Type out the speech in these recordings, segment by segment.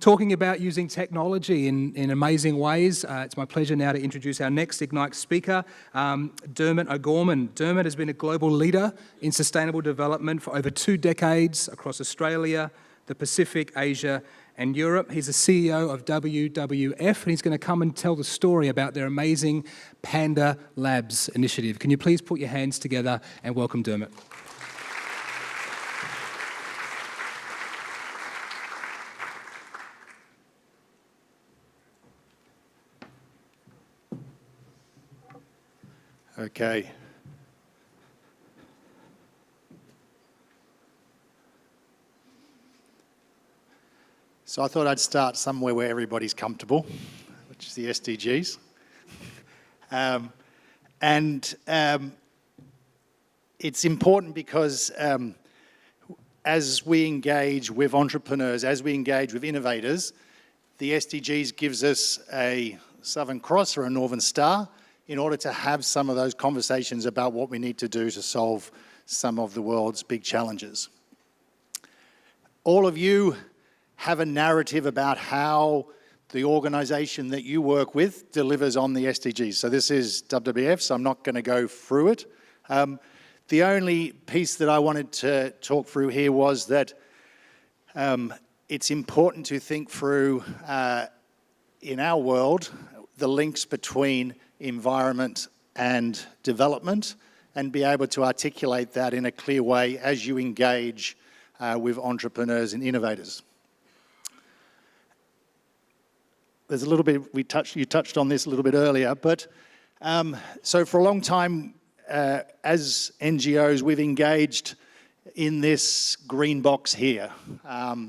talking about using technology in amazing ways. It's my pleasure now to introduce our next Ignite speaker, Dermot O'Gorman. Dermot has been a global leader in sustainable development for over 2 decades across Australia, the Pacific, Asia, and Europe. He's the CEO of WWF, and he's going to come and tell the story about their amazing Panda Labs initiative. Can you please put your hands together and welcome Dermot? Okay. So I thought I'd start somewhere where everybody's comfortable, which is the SDGs. It's important because as we engage with entrepreneurs, as we engage with innovators, the SDGs gives us a Southern Cross or a Northern Star in order to have some of those conversations about what we need to do to solve some of the world's big challenges. All of you have a narrative about how the organisation that you work with delivers on the SDGs. So this is WWF, so I'm not going to go through it. The only piece that I wanted to talk through here was that it's important to think through, in our world, the links between environment and development and be able to articulate that in a clear way as you engage with entrepreneurs and innovators. There's a little bit, you touched on this a little bit earlier, but so for a long time, as NGOs, we've engaged in this green box here.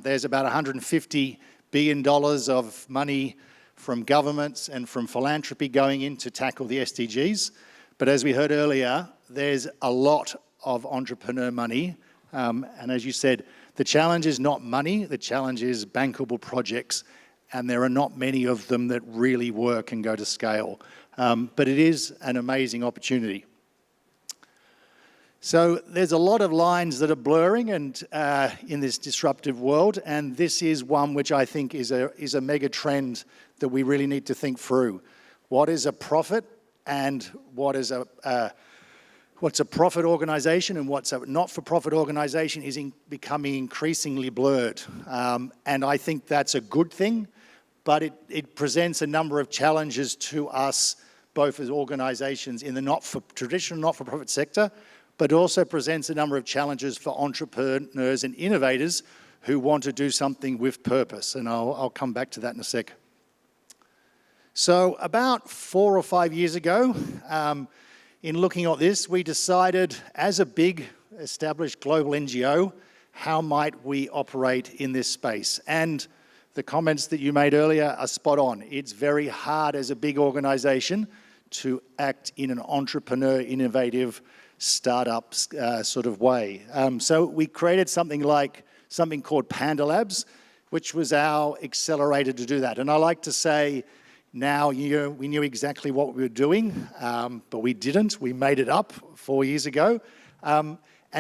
There's about $150 billion of money from governments and from philanthropy going in to tackle the SDGs. But as we heard earlier, there's a lot of entrepreneur money. And as you said, the challenge is not money, the challenge is bankable projects. And there are not many of them that really work and go to scale. But it is an amazing opportunity. So there's a lot of lines that are blurring and in this disruptive world, and this is one which I think is a mega trend that we really need to think through. What is a profit and what's a profit organisation and what's a not-for-profit organisation is becoming increasingly blurred. And I think that's a good thing, but it presents a number of challenges to us, both as organisations in the traditional not-for-profit sector, but also presents a number of challenges for entrepreneurs and innovators who want to do something with purpose. And I'll come back to that in a sec. So about 4 or 5 years ago, in looking at this, we decided as a big established global NGO, how might we operate in this space? And the comments that you made earlier are spot on. It's very hard as a big organisation to act in an entrepreneur, innovative, startups sort of way. So we created something called Panda Labs, which was our accelerator to do that. And I like to say now we knew exactly what we were doing, but we didn't. We made it up 4 years ago, and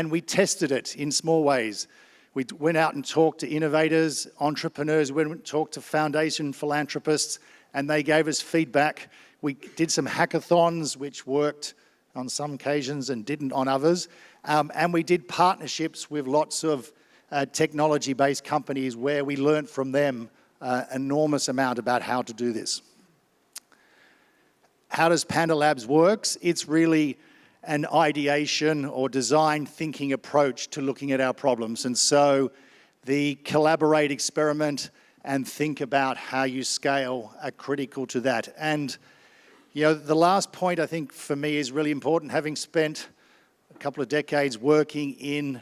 we tested it in small ways. We went out and talked to innovators, entrepreneurs, we went and talked to foundation philanthropists, and they gave us feedback. We did some hackathons, which worked on some occasions and didn't on others. And we did partnerships with lots of technology-based companies where we learned from them an enormous amount about how to do this. How does Panda Labs work? It's really an ideation or design thinking approach to looking at our problems. And so the collaborate, experiment, and think about how you scale are critical to that. And you know, the last point I think for me is really important, having spent a couple of decades working in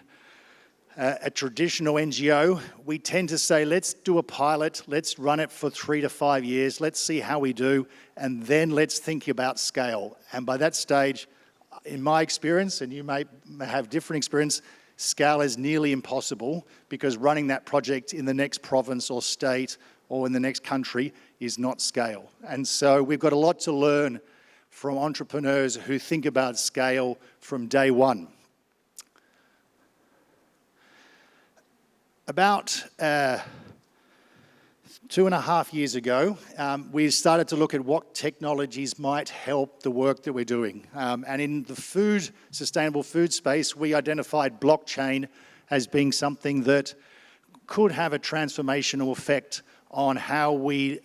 a traditional NGO, we tend to say, let's do a pilot, let's run it for 3 to 5 years, let's see how we do, and then let's think about scale. And by that stage, in my experience, and you may have different experience, scale is nearly impossible because running that project in the next province or state or in the next country is not scale. And so we've got a lot to learn from entrepreneurs who think about scale from day one. About 2.5 years ago, we started to look at what technologies might help the work that we're doing. And in the sustainable food space, we identified blockchain as being something that could have a transformational effect on how we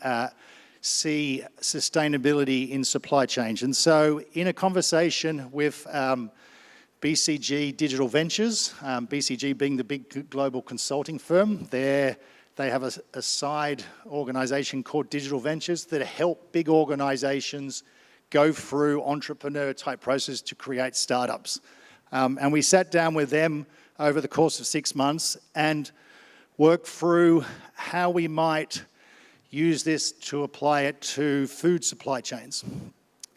see sustainability in supply chains. And so in a conversation with BCG Digital Ventures, BCG being the big global consulting firm, they have a side organization called Digital Ventures that help big organizations go through entrepreneur type process to create startups. And we sat down with them over the course of 6 months and worked through how we might use this to apply it to food supply chains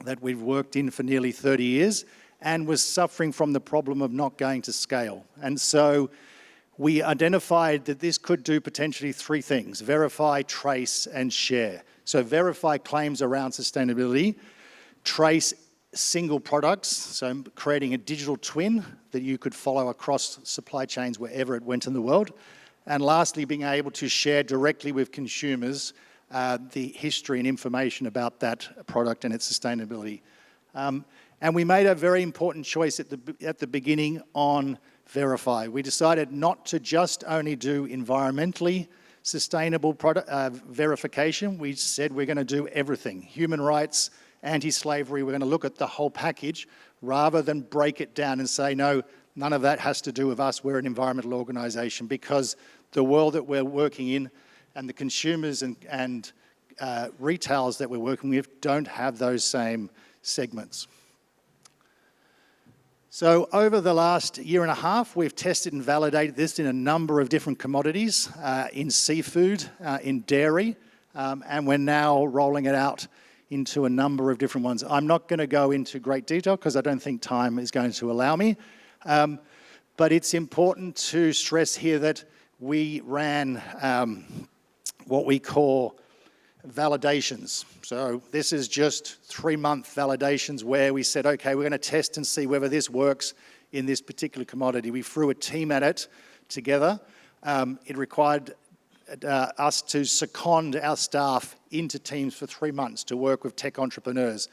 that we've worked in for nearly 30 years and was suffering from the problem of not going to scale. And so we identified that this could do potentially 3 things: verify, trace, and share. So verify claims around sustainability, trace single products, so creating a digital twin that you could follow across supply chains wherever it went in the world, and lastly, being able to share directly with consumers the history and information about that product and its sustainability. And we made a very important choice at the beginning on verify. We decided not to just only do environmentally sustainable product verification. We said we're going to do everything: human rights, anti-slavery. We're going to look at the whole package rather than break it down and say, no, none of that has to do with us. We're an environmental organization, because the world that we're working in and the consumers and retailers that we're working with don't have those same segments. So over the last 1.5 years, we've tested and validated this in a number of different commodities, in seafood, in dairy, and we're now rolling it out into a number of different ones. I'm not going to go into great detail because I don't think time is going to allow me, but it's important to stress here that we ran what we call validations. So this is just 3-month validations where we said, okay, we're going to test and see whether this works in this particular commodity. We threw a team at it together. It required us to second our staff into teams for 3 months to work with tech entrepreneurs,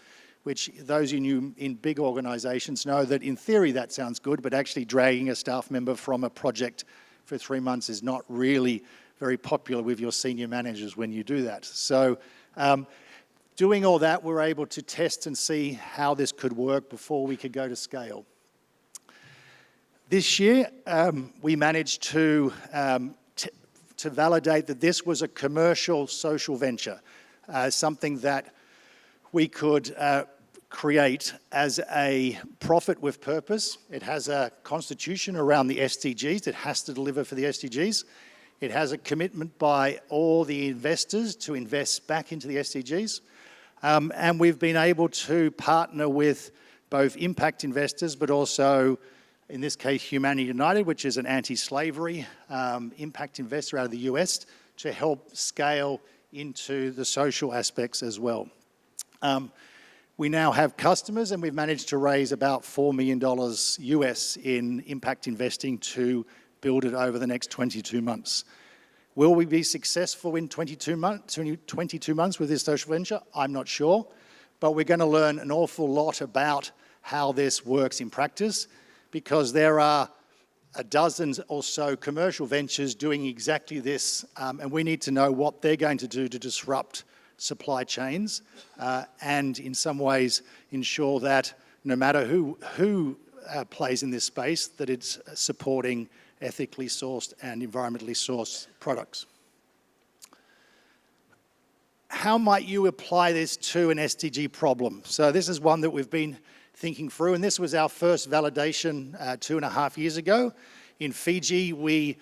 which those you knew in big organizations know that in theory that sounds good, but actually dragging a staff member from a project for 3 months is not really very popular with your senior managers when you do that. So doing all that, we're able to test and see how this could work before we could go to scale. This year, we managed to validate that this was a commercial social venture, something that we could create as a profit with purpose. It has a constitution around the SDGs. It has to deliver for the SDGs. It has a commitment by all the investors to invest back into the SDGs. And we've been able to partner with both impact investors, but also, in this case, Humanity United, which is an anti-slavery impact investor out of the US, to help scale into the social aspects as well. We now have customers, and we've managed to raise about $4 million US in impact investing to build it over the next 22 months. Will we be successful in 22 months with this social venture? I'm not sure, but we're going to learn an awful lot about how this works in practice, because there are a dozen or so commercial ventures doing exactly this, and we need to know what they're going to do to disrupt supply chains and in some ways ensure that no matter who plays in this space, that it's supporting ethically sourced and environmentally sourced products. How might you apply this to an SDG problem? So this is one that we've been thinking through, and this was our first validation 2.5 years ago. In Fiji, we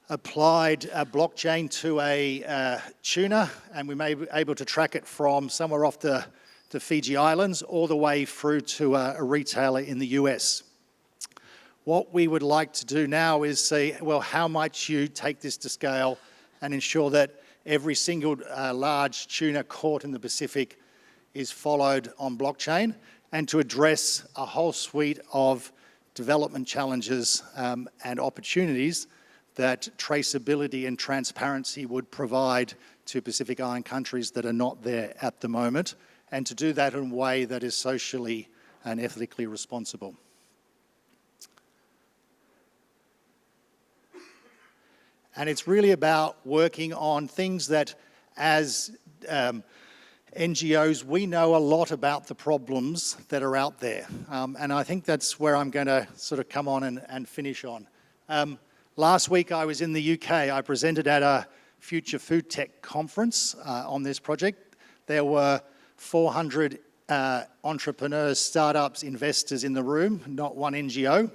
applied a blockchain to a tuna, and we may be able to track it from somewhere off the Fiji Islands all the way through to a retailer in the US. What we would like to do now is say, well, how might you take this to scale and ensure that every single large tuna caught in the Pacific is followed on blockchain, and to address a whole suite of development challenges and opportunities that traceability and transparency would provide to Pacific Island countries that are not there at the moment, and to do that in a way that is socially and ethically responsible. And it's really about working on things that, as NGOs, we know a lot about the problems that are out there. And I think that's where I'm going to sort of come on and finish on. Last week I was in the UK. I presented at a Future Food Tech conference on this project. There were 400 entrepreneurs, startups, investors in the room, not one NGO.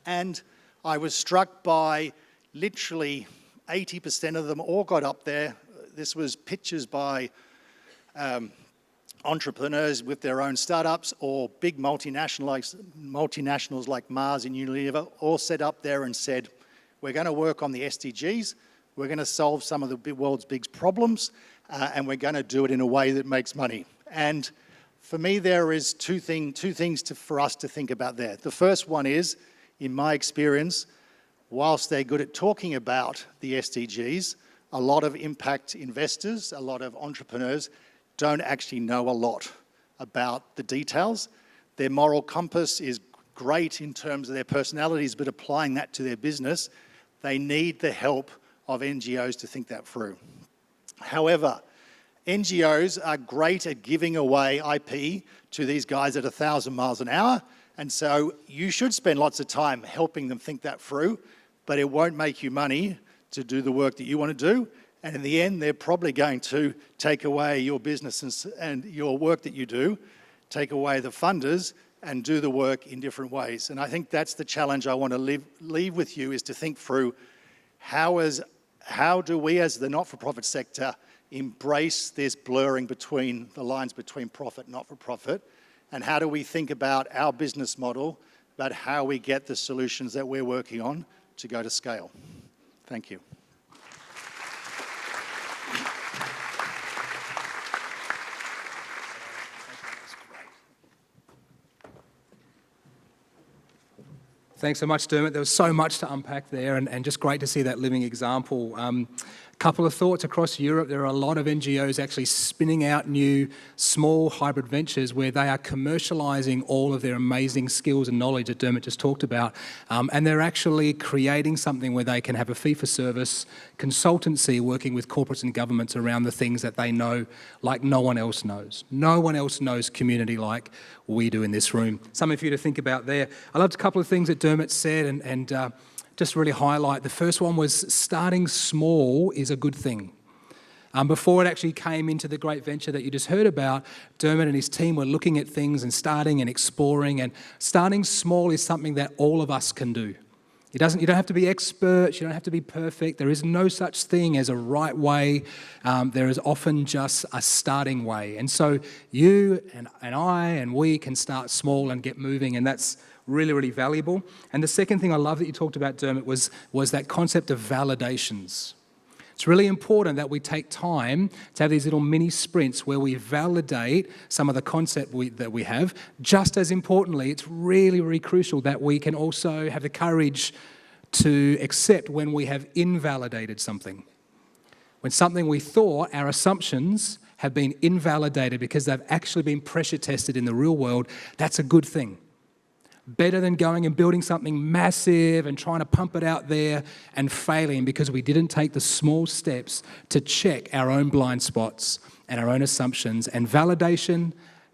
And I was struck by literally 80% of them all got up there. This was pictures by entrepreneurs with their own startups or big multinationals like Mars and Unilever all set up there and said, we're going to work on the SDGs, we're going to solve some of the world's big problems, and we're going to do it in a way that makes money. And for me, there is two things for us to think about there. The first one is, in my experience, whilst they're good at talking about the SDGs, a lot of impact investors, a lot of entrepreneurs don't actually know a lot about the details. Their moral compass is great in terms of their personalities, but applying that to their business, they need the help of NGOs to think that through. However, NGOs are great at giving away IP to these guys at 1,000 miles an hour, and so you should spend lots of time helping them think that through, but it won't make you money to do the work that you want to do. And in the end, they're probably going to take away your business and your work that you do, take away the funders, and do the work in different ways. And I think that's the challenge I want to leave with you, is to think through how do we as the not-for-profit sector embrace this blurring between the lines between profit and not-for-profit, and how do we think about our business model, about how we get the solutions that we're working on to go to scale. Thank you. Thanks so much, Dermot. There was so much to unpack there, and just great to see that living example. Couple of thoughts across Europe. There are a lot of NGOs actually spinning out new small hybrid ventures where they are commercialising all of their amazing skills and knowledge that Dermot just talked about, and they're actually creating something where they can have a fee-for-service consultancy working with corporates and governments around the things that they know like no one else knows. No one else knows community like we do in this room. Something for you to think about there. I loved a couple of things that Dermot said and just really highlight. The first one was starting small is a good thing. Before it actually came into the great venture that you just heard about, Dermot and his team were looking at things and starting and exploring, and starting small is something that all of us can do. You don't have to be experts, you don't have to be perfect. There is no such thing as a right way. There is often just a starting way. And so you and I and we can start small and get moving, and that's really, really valuable. And the second thing I love that you talked about, Dermot, was that concept of validations. It's really important that we take time to have these little mini sprints where we validate some of the concept that we have. Just as importantly, it's really, really crucial that we can also have the courage to accept when we have invalidated something. When something we thought, our assumptions, have been invalidated because they've actually been pressure tested in the real world, that's a good thing. Better than going and building something massive and trying to pump it out there and failing because we didn't take the small steps to check our own blind spots and our own assumptions. And validation,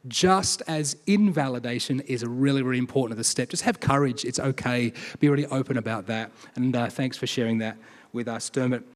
just as invalidation, is a really, really important of the step. Just have courage. It's okay. Be really open about that. And thanks for sharing that with us, Dermot.